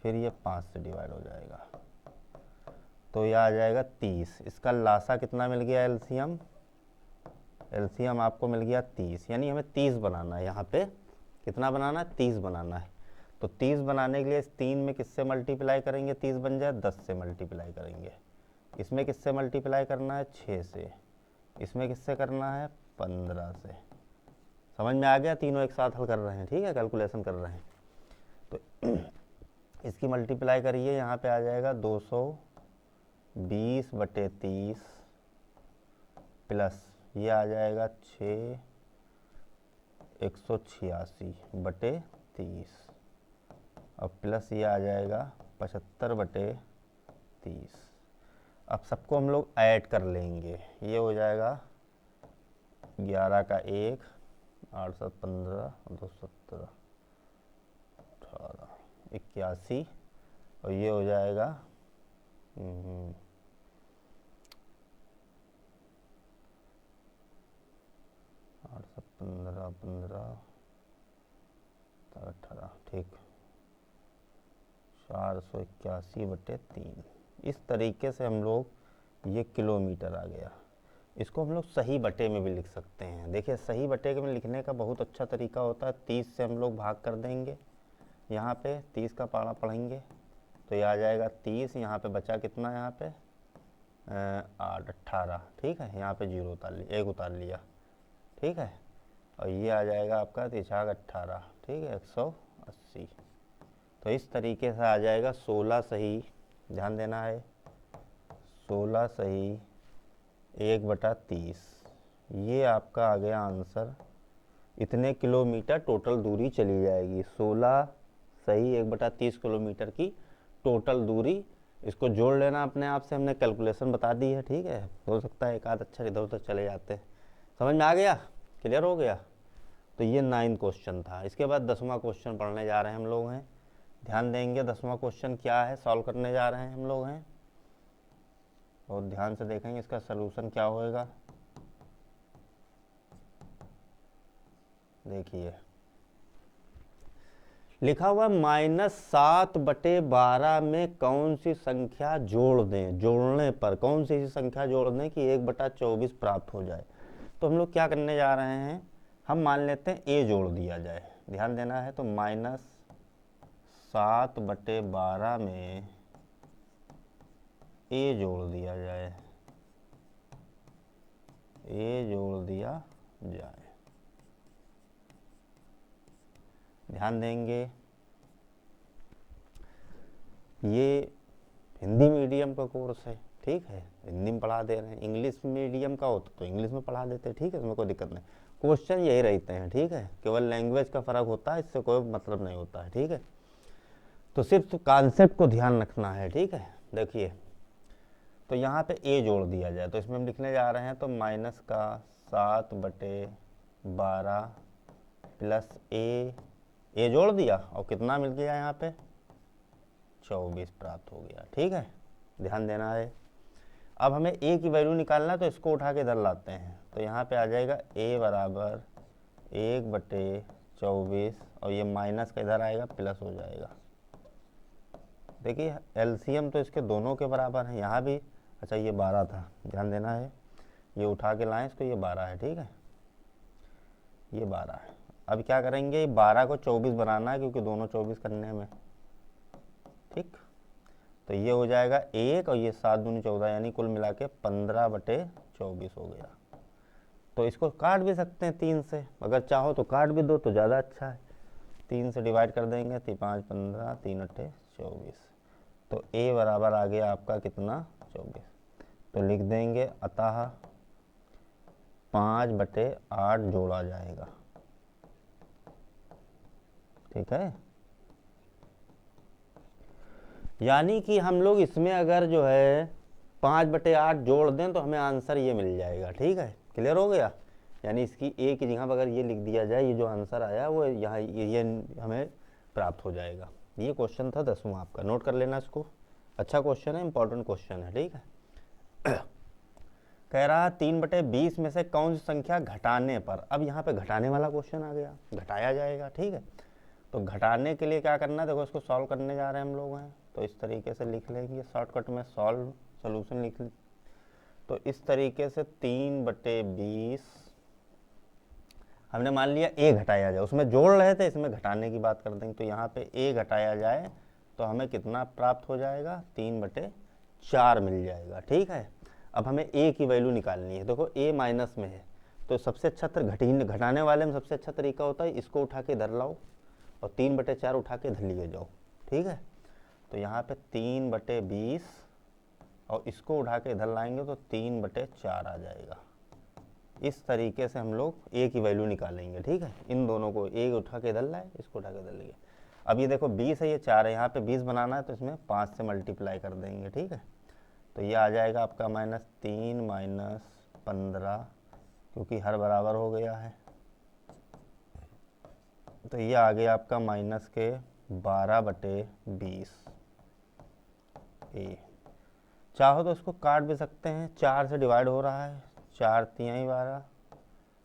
फिर ये 5 से डिवाइड हो जाएगा, तो ये आ जाएगा 30। इसका लासा कितना मिल गया? एलसीएम, एलसीएम आपको मिल गया 30, यानी हमें 30 बनाना है। यहाँ पे कितना बनाना है? 30 बनाना है। तो 30 बनाने के लिए इस 3 में किससे मल्टीप्लाई करेंगे 30 बन जाए? 10 से मल्टीप्लाई करेंगे। इसमें किससे मल्टीप्लाई करना है? 6 से। इसमें किससे करना है? 15 से। समझ में आ गया? तीनों एक साथ हल कर रहे हैं। ठीक है, कैलकुलेशन कर रहे हैं। तो इसकी मल्टीप्लाई करिए, यहाँ पे आ जाएगा 220/30 प्लस ये आ जाएगा 6 186/30 और प्लस ये आ जाएगा 75/30। अब सबको हम लोग ऐड कर लेंगे, ये हो जाएगा 11 का 1 8 7 15 2 17 18 81 और ये हो जाएगा 8 7 15 15 18, ठीक, 481/3। इस तरीके से हम लोग, ये किलोमीटर आ गया। इसको हम लोग सही बटे में भी लिख सकते हैं। देखिए सही बटे में लिखने का बहुत अच्छा तरीका होता है। 30 से हम लोग भाग कर देंगे, यहाँ पे 30 का पारा पढ़ेंगे तो ये आ जाएगा 30, यहाँ पे बचा कितना, यहाँ पे 8 18, ठीक है। यहाँ पे 0 उतार लिया, 1 उतार लिया, ठीक है। और ये आ जाएगा आपका 3 18, ठीक है, 180। तो इस तरीके से आ जाएगा 16 सही, ध्यान देना है, 16 सही 1/30, ये आपका आ गया आंसर। इतने किलोमीटर टोटल दूरी चली जाएगी, 16 सही 1/30 किलोमीटर की टोटल दूरी। इसको जोड़ लेना अपने आप से, हमने कैलकुलेशन बता दी है, ठीक है। हो सकता है एक आध अक्षर इधर उधर चले जाते हैं। समझ में आ गया, क्लियर हो गया। तो ये 9 क्वेश्चन था। इसके बाद 10वां क्वेश्चन पढ़ने जा रहे हैं हम लोग हैं, ध्यान देंगे 10वां क्वेश्चन क्या है, सॉल्व करने जा रहे हैं हम लोग हैं, और ध्यान से देखेंगे इसका सलूशन क्या होएगा। देखिए लिखा हुआ -7/12 में कौन सी संख्या जोड़ दें, जोड़ने पर कौन सी संख्या जोड़ दें कि 1/24 प्राप्त हो जाए। तो हम लोग क्या करने जा रहे हैं, हम मान लेते हैं a जोड़ दिया जाए, ध्यान देना है। तो -7/12 में a जोड़ दिया जाए, a जोड़ दिया जाए, ध्यान देंगे। ये हिंदी मीडियम का कोर्स है, ठीक है, हिंदी में पढ़ा दे रहे हैं। इंग्लिश मीडियम का होता तो इंग्लिश में पढ़ा देते, ठीक है, इसमें कोई दिक्कत नहीं। क्वेश्चन यही रहते हैं, ठीक है, केवल लैंग्वेज का फ़र्क होता है, इससे कोई मतलब नहीं होता है, ठीक है। तो सिर्फ कॉन्सेप्ट को ध्यान रखना है, ठीक है। देखिए तो यहाँ पे a जोड़ दिया जाए, तो इसमें हम लिखने जा रहे हैं तो -7/12 प्लस a जोड़ दिया और कितना मिल गया यहाँ पे 24 प्राप्त हो गया, ठीक है, ध्यान देना है। अब हमें a की वैल्यू निकालना है तो इसको उठा के इधर लाते हैं, तो यहाँ पे आ जाएगा a बराबर 1/24 और ये माइनस का इधर आएगा प्लस हो जाएगा। देखिए एलसीएम तो इसके दोनों के बराबर है, यहाँ भी, अच्छा ये 12 था, ध्यान देना है, ये उठा के लाएं इसको, ये 12 है, ठीक है, ये 12 है। अब क्या करेंगे, 12 को 24 बनाना है क्योंकि दोनों 24 करने में, ठीक। तो ये हो जाएगा 1 और ये 7 दूनी 14, यानी कुल मिला के 15/24 हो गया। तो इसको काट भी सकते हैं 3 से, अगर चाहो तो काट भी दो तो ज़्यादा अच्छा है। 3 से डिवाइड कर देंगे, 5 15 3 8 24, तो a बराबर आ गया आपका कितना 24। तो लिख देंगे अतः 5/8 जोड़ा जाएगा, ठीक है। यानी कि हम लोग इसमें अगर जो है 5/8 जोड़ दें तो हमें आंसर ये मिल जाएगा, ठीक है, क्लियर हो गया। यानी इसकी a की जगह पर अगर ये लिख दिया जाए, ये जो आंसर आया वो यहाँ ये हमें प्राप्त हो जाएगा। ये क्वेश्चन था 10वां आपका, नोट कर लेना इसको, अच्छा क्वेश्चन है, इंपॉर्टेंट क्वेश्चन है, ठीक है। कह रहा 3/20 में से कौन सी संख्या घटाने पर, अब यहाँ पे घटाने वाला क्वेश्चन आ गया, घटाया जाएगा, ठीक है। तो घटाने के लिए क्या करना है, देखो इसको सॉल्व करने जा रहे हैं हम लोग हैं, तो इस तरीके से लिख लेंगे, शॉर्टकट में सॉल्व सोल्यूशन लिख। तो इस तरीके से 3/20 हमने मान लिया a घटाया जाए, उसमें जोड़ रहे थे, इसमें घटाने की बात कर देंगे। तो यहाँ पे a घटाया जाए तो हमें कितना प्राप्त हो जाएगा, 3/4 मिल जाएगा, ठीक है। अब हमें a की वैल्यू निकालनी है, देखो a माइनस में है, तो सबसे अच्छा घटाने वाले में सबसे अच्छा तरीका होता है इसको उठा के इधर लाओ और 3/4 उठा के इधर लिए जाओ, ठीक है। तो यहाँ पे 3/20 और इसको उठा के इधर लाएंगे तो 3/4 आ जाएगा। इस तरीके से हम लोग a की वैल्यू निकालेंगे, ठीक है। इन दोनों को a उठा के इधर लाए, इसको उठा के इधर लिए। अब ये देखो 20 है, ये 4 है, यहाँ पे 20 बनाना है तो इसमें 5 से मल्टीप्लाई कर देंगे, ठीक है। तो ये आ जाएगा आपका -3 -15, क्योंकि हर बराबर हो गया है। तो ये आ गया आपका -12/20 a। चाहो तो इसको काट भी सकते हैं, 4 से डिवाइड हो रहा है, 4 तिहाई 12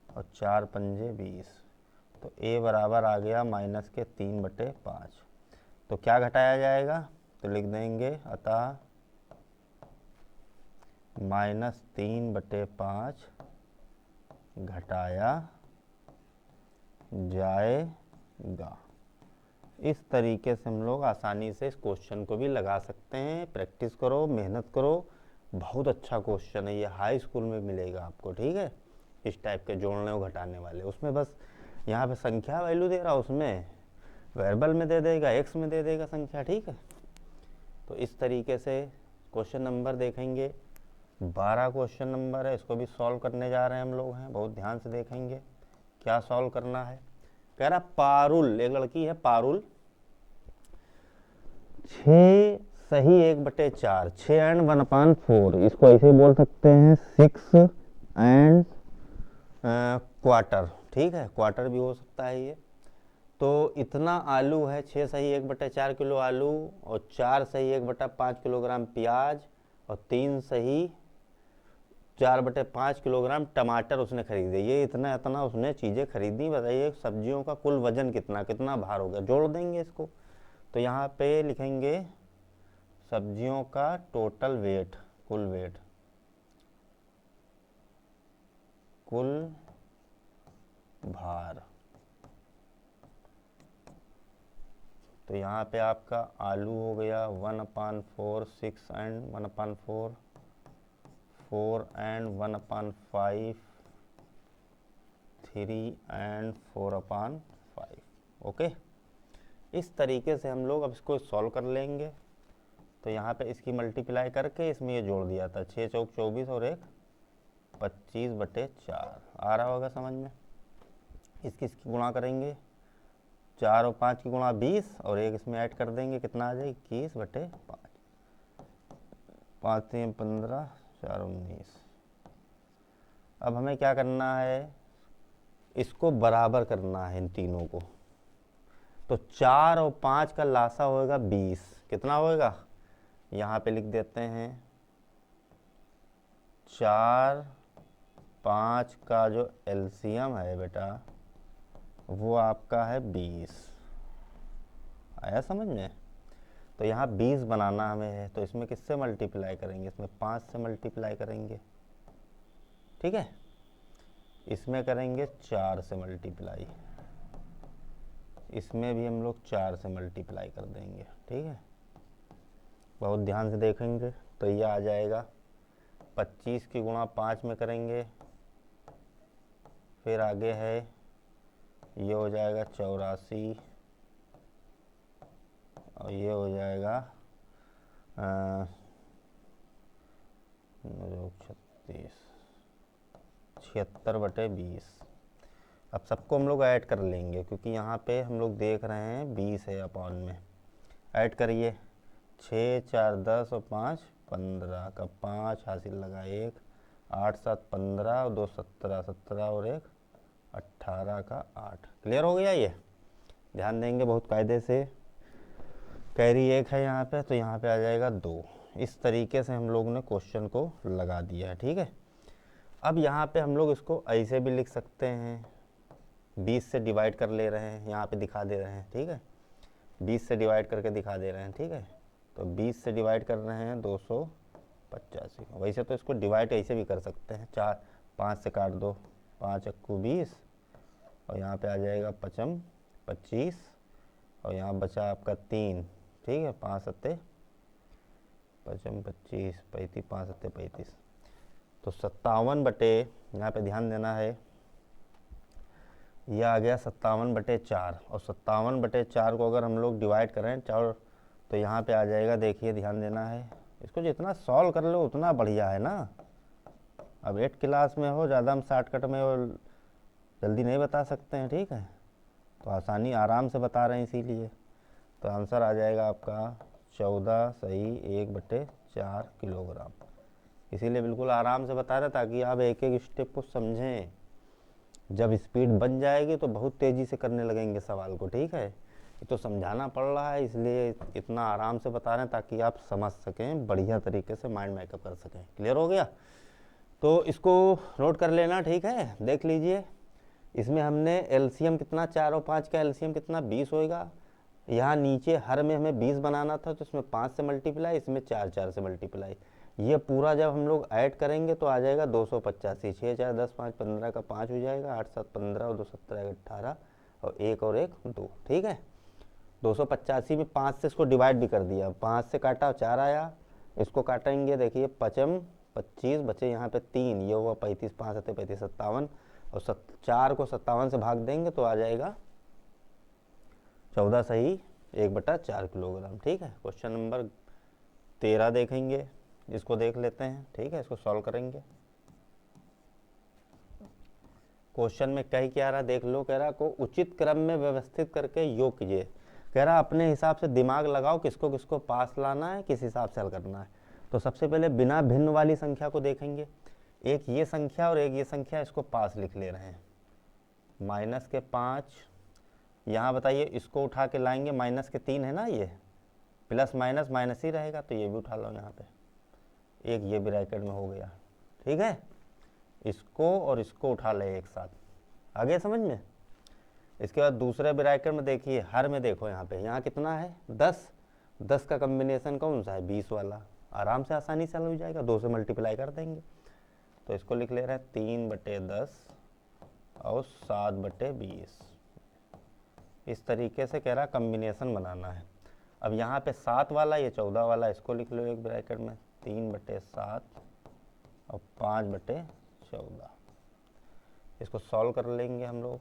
और 4 पंजे 20, तो a बराबर आ गया -3/5। तो क्या घटाया जाएगा, तो लिख देंगे अतः -3/5 घटाया जाएगा। इस तरीके से हम लोग आसानी से इस क्वेश्चन को भी लगा सकते हैं। प्रैक्टिस करो, मेहनत करो, बहुत अच्छा क्वेश्चन है ये, हाई स्कूल में मिलेगा आपको, ठीक है। इस टाइप के जोड़ने और घटाने वाले, उसमें बस यहाँ पे संख्या वैल्यू दे रहा, उसमें वेरिएबल में दे देगा, एक्स में दे देगा संख्या, ठीक है। तो इस तरीके से क्वेश्चन नंबर देखेंगे, 12 क्वेश्चन नंबर है, इसको भी सॉल्व करने जा रहे हैं हम लोग हैं। बहुत ध्यान से देखेंगे क्या सॉल्व करना है। कह रहा पारुल, एक लड़की है पारुल, 6 सही 1/4, 6 एंड 1/4, इसको ऐसे ही बोल सकते हैं 6 एंड क्वार्टर, ठीक है, क्वार्टर भी हो सकता है ये। तो इतना आलू है, 6 सही 1/4 किलो आलू, और 4 सही 1/5 किलोग्राम प्याज, और 3 सही 4/5 किलोग्राम टमाटर उसने खरीदे। ये इतना इतना उसने चीज़ें खरीदी। बताइए सब्जियों का कुल वजन कितना कितना भार हो गया, जोड़ देंगे इसको। तो यहाँ पे लिखेंगे सब्जियों का टोटल वेट, कुल वेट, कुल भार। तो यहाँ पे आपका आलू हो गया 1/4, 6 एंड 1/4, 4 एंड 1/5, 3 एंड 4/5, ओके। इस तरीके से हम लोग अब इसको सॉल्व कर लेंगे। तो यहाँ पे इसकी मल्टीप्लाई करके इसमें ये जोड़ दिया था, 6 चौक 24 और 1 25/4, आ रहा होगा समझ में। इसकी गुणा करेंगे, 4 और 5 की गुणा 20, और एक इसमें ऐड कर देंगे, कितना आ जाए 21/5, 5 3 15, 4 19। अब हमें क्या करना है, इसको बराबर करना है इन तीनों को। तो 4 और 5 का लासा होएगा 20, कितना होएगा, यहाँ पे लिख देते हैं 4 5 का जो एलसीएम है बेटा वो आपका है 20, आया समझ में। तो यहाँ 20 बनाना हमें है, तो इसमें किससे मल्टीप्लाई करेंगे, इसमें 5 से मल्टीप्लाई करेंगे, ठीक है। इसमें करेंगे 4 से मल्टीप्लाई, इसमें भी हम लोग 4 से मल्टीप्लाई कर देंगे, ठीक है। बहुत ध्यान से देखेंगे तो ये आ जाएगा 25 की गुणा 5 में करेंगे, फिर आगे है ये हो जाएगा 84, और ये हो जाएगा 36, 76/20। अब सबको हम लोग ऐड कर लेंगे, क्योंकि यहाँ पे हम लोग देख रहे हैं 20 है अपॉन में। ऐड करिए, 6 4 10 और 5 15 का 5 हासिल लगा 1, 8 7 15 और 2 17, 17 और 1 18 का 8। क्लियर हो गया ये, ध्यान देंगे बहुत कायदे से। कैरी 1 है यहाँ पे, तो यहाँ पे आ जाएगा 2। इस तरीके से हम लोग ने क्वेश्चन को लगा दिया है, ठीक है। अब यहाँ पे हम लोग इसको ऐसे भी लिख सकते हैं, 20 से डिवाइड कर ले रहे हैं, यहाँ पे दिखा दे रहे हैं, ठीक है। 20 से डिवाइड करके दिखा दे रहे हैं, ठीक है। तो 20 से डिवाइड कर रहे हैं 285। वैसे तो इसको डिवाइड ऐसे भी कर सकते हैं, 4 5 से काट दो, 5 अक्कू 20, और यहाँ पे आ जाएगा 5 25, और यहाँ बचा आपका 3, ठीक है। 5 7 5 25 35, 5 7 35, तो 57 बटे, यहाँ पे ध्यान देना है, यह आ गया 57/4, और 57/4 को अगर हम लोग डिवाइड करें 4, तो यहाँ पे आ जाएगा, देखिए ध्यान देना है, इसको जितना सॉल्व कर लो उतना बढ़िया है ना। अब 8 क्लास में हो, ज़्यादा हम शॉर्टकट में हो, जल्दी नहीं बता सकते हैं, ठीक है। तो आसानी आराम से बता रहे हैं इसीलिए। तो आंसर आ जाएगा आपका 14 सही 1/4 किलोग्राम। इसीलिए बिल्कुल आराम से बता रहे ताकि आप एक एक स्टेप को समझें। जब स्पीड बन जाएगी तो बहुत तेज़ी से करने लगेंगे सवाल को, ठीक है। ये तो समझाना पड़ रहा है, इसलिए इतना आराम से बता रहे हैं ताकि आप समझ सकें, बढ़िया तरीके से माइंड मेकअप कर सकें। क्लियर हो गया, तो इसको नोट कर लेना, ठीक है। देख लीजिए, इसमें हमने एलसीएम कितना, 4 और 5 का एलसीएम कितना 20 होएगा। यहाँ नीचे हर में हमें 20 बनाना था, तो इसमें 5 से मल्टीप्लाई, इसमें 4 4 से मल्टीप्लाई। ये पूरा जब हम लोग ऐड करेंगे तो आ जाएगा 285, 6 4 10 5 15 का 5 हो जाएगा, 8 7 15 और 2 17 18, और 1 और 1 2, ठीक है। 285 में 5 से इसको डिवाइड भी कर दिया, 5 से काटा 4 आया, इसको काटेंगे, देखिए 5 25 बचे यहाँ पे 3, ये हुआ 35, 5 7 35 57, और 4 को 57 से भाग देंगे तो आ जाएगा 14 सही 1/4 किलोग्राम। ठीक है, क्वेश्चन नंबर 13 देखेंगे, इसको देख लेते हैं। ठीक है, इसको सॉल्व करेंगे। क्वेश्चन में कह क्या रहा देख लो, कह रहा को उचित क्रम में व्यवस्थित करके योग कीजिए। कह रहा अपने हिसाब से दिमाग लगाओ किसको किसको पास लाना है, किस हिसाब से हल करना है। तो सबसे पहले बिना भिन्न वाली संख्या को देखेंगे, एक ये संख्या और एक ये संख्या, इसको पास लिख ले रहे हैं। -5, यहाँ बताइए इसको उठा के लाएंगे, -3 है ना, ये प्लस माइनस माइनस ही रहेगा, तो ये भी उठा लो यहाँ पे, एक ये ब्रैकेट में हो गया। ठीक है, इसको और इसको उठा ले एक साथ, आ गया समझ में। इसके बाद दूसरे ब्रैकेट में देखिए, हर में देखो यहाँ पे, यहाँ कितना है 10, 10 का कम्बिनेशन कौन सा है 20 वाला, आराम से आसानी से हल हो जाएगा, 2 से मल्टीप्लाई कर देंगे। तो इसको लिख ले रहे हैं 3/10 और 7/20। इस तरीके से कह रहा कम्बिनेशन बनाना है। अब यहाँ पे 7 वाला, ये 14 वाला, इसको लिख लो एक ब्रैकेट में, 3/7 और 5/14। इसको सॉल्व कर लेंगे हम लोग,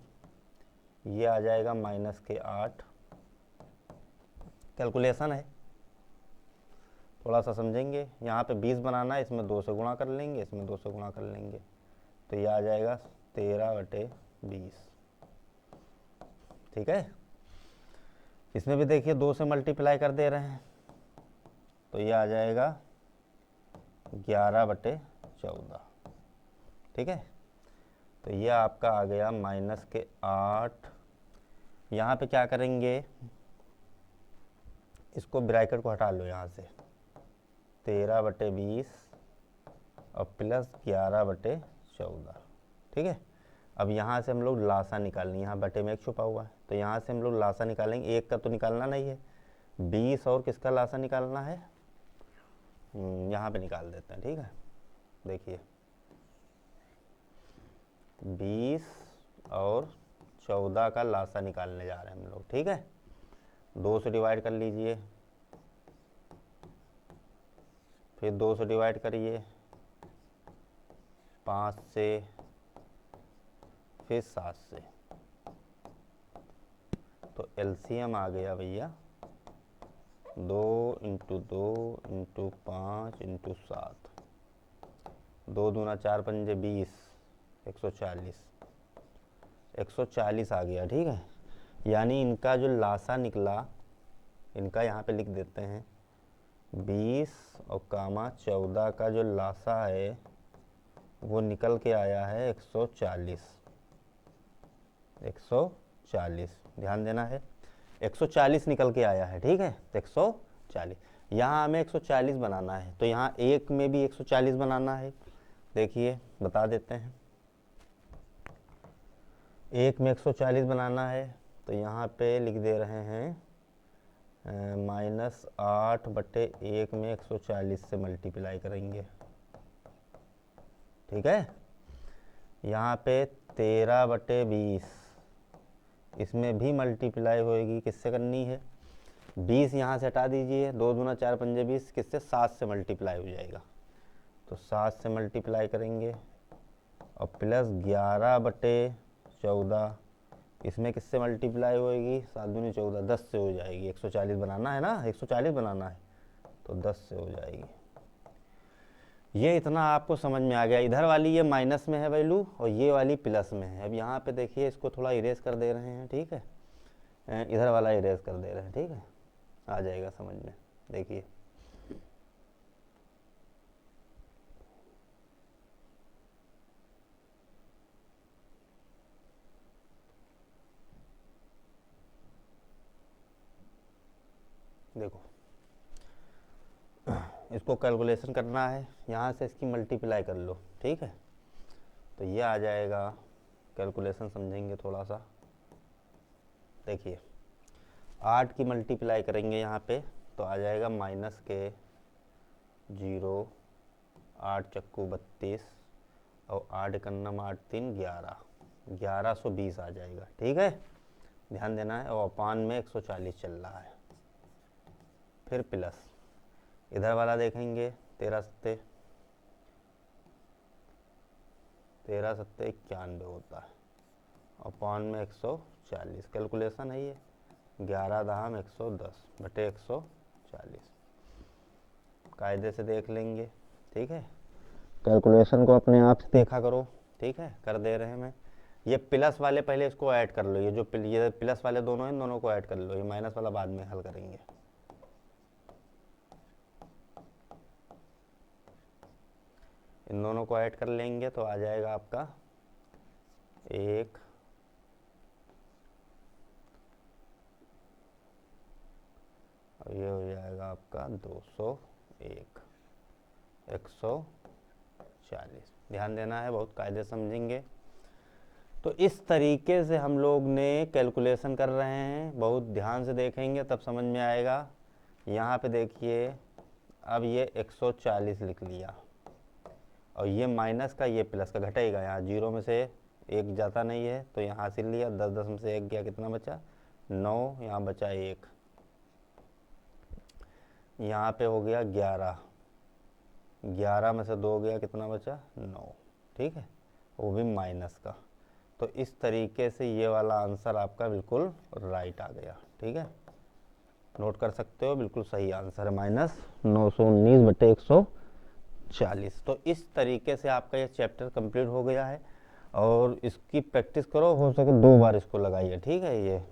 ये आ जाएगा -8। कैलकुलेशन है, थोड़ा सा समझेंगे। यहाँ पे 20 बनाना है, इसमें 2 से गुणा कर लेंगे, इसमें 2 से गुणा कर लेंगे, तो ये आ जाएगा 13/20। ठीक है, इसमें भी देखिए 2 से मल्टीप्लाई कर दे रहे हैं, तो ये आ जाएगा 11/14। ठीक है, तो ये आपका आ गया -8। यहाँ पे क्या करेंगे, इसको ब्रैकेट को हटा लो यहाँ से, 13/20 और प्लस 11/14। ठीक है, अब यहाँ से हम लोग लासा निकालेंगे, यहाँ बटे में 1 छुपा हुआ है, तो यहाँ से हम लोग लासा निकालेंगे। 1 का तो निकालना नहीं है, 20 और किसका लासा निकालना है, यहाँ पे निकाल देते हैं। ठीक है, देखिए 20 और 14 का लासा निकालने जा रहे हैं हम लोग। ठीक है, 2 से डिवाइड कर लीजिए, फिर 2 से डिवाइड करिए, 5 से, फिर 7 से, तो एलसीएम आ गया भैया 2 × 2 × 5 × 7, 2 दूना 4 पंजे 20, 140, 140 आ गया। ठीक है, यानी इनका जो लासा निकला, इनका यहाँ पे लिख देते हैं, 20 और 14 का जो लासा है वो निकल के आया है 140। 140 ध्यान देना है, 140 निकल के आया है। ठीक है, 140, यहाँ हमें 140 बनाना है, तो यहाँ एक में भी 140 बनाना है। देखिए बता देते हैं, एक में 140 बनाना है, तो यहाँ पे लिख दे रहे हैं -8/1 में 140 से मल्टीप्लाई करेंगे। ठीक है, यहाँ पे 13/20, इसमें भी मल्टीप्लाई होएगी, किससे करनी है, 20 यहाँ से हटा दीजिए, 2 दूना 4 पंजे 20, किससे 7 से मल्टीप्लाई हो जाएगा, तो 7 से मल्टीप्लाई करेंगे, और प्लस 11/14, इसमें किससे मल्टीप्लाई होएगी, 7 दूनी 14, 10 से हो जाएगी। 140 बनाना है ना, 140 बनाना है, तो 10 से हो जाएगी। ये इतना आपको समझ में आ गया। इधर वाली ये माइनस में है वैल्यू और ये वाली प्लस में है। अब यहाँ पे देखिए इसको थोड़ा इरेज कर दे रहे हैं। ठीक है, इधर वाला इरेज कर दे रहे हैं। ठीक है, आ जाएगा समझ में। देखिए देखो, इसको कैलकुलेशन करना है, यहाँ से इसकी मल्टीप्लाई कर लो। ठीक है, तो ये आ जाएगा, कैलकुलेशन समझेंगे थोड़ा सा। देखिए 8 की मल्टीप्लाई करेंगे यहाँ पे, तो आ जाएगा -0, 8 चक्कू 32 और 8 कन्नम 8 3 11, 1120 आ जाएगा। ठीक है, ध्यान देना है, और अपान में 140 चल रहा है। फिर प्लस इधर वाला देखेंगे, 13 सत्ते 91 होता है, अपान में 140, कैलकुलेशन है ये, 11 दहाम 110 बटे 140, कायदे से देख लेंगे। ठीक है, कैलकुलेशन को अपने आप से देखा करो। ठीक है, कर दे रहे हैं मैं। ये प्लस वाले पहले इसको ऐड कर लो, ये जो ये प्लस वाले दोनों हैं, दोनों को ऐड कर लो, ये माइनस वाला बाद में हल करेंगे। इन दोनों को ऐड कर लेंगे तो आ जाएगा आपका 1 और ये हो जाएगा आपका 201 140। ध्यान देना है, बहुत कायदे समझेंगे। तो इस तरीके से हम लोग ने कैलकुलेशन कर रहे हैं, बहुत ध्यान से देखेंगे तब समझ में आएगा। यहाँ पे देखिए, अब ये 140 लिख लिया, और ये माइनस का ये प्लस का घटेगा, यहाँ 0 में से 1 जाता नहीं है तो यहाँ हासिल लिया, 10 में से 1 गया, कितना बचा 9, यहाँ बचा 1, यहाँ पे हो गया 11, 11 में से 2 गया, कितना बचा 9। ठीक है, वो भी माइनस का। तो इस तरीके से ये वाला आंसर आपका बिल्कुल राइट आ गया। ठीक है, नोट कर सकते हो, बिल्कुल सही आंसर है, -919 बटे 140। तो इस तरीके से आपका ये चैप्टर कंप्लीट हो गया है, और इसकी प्रैक्टिस करो, हो सके 2 बार इसको लगाइए। ठीक है, ये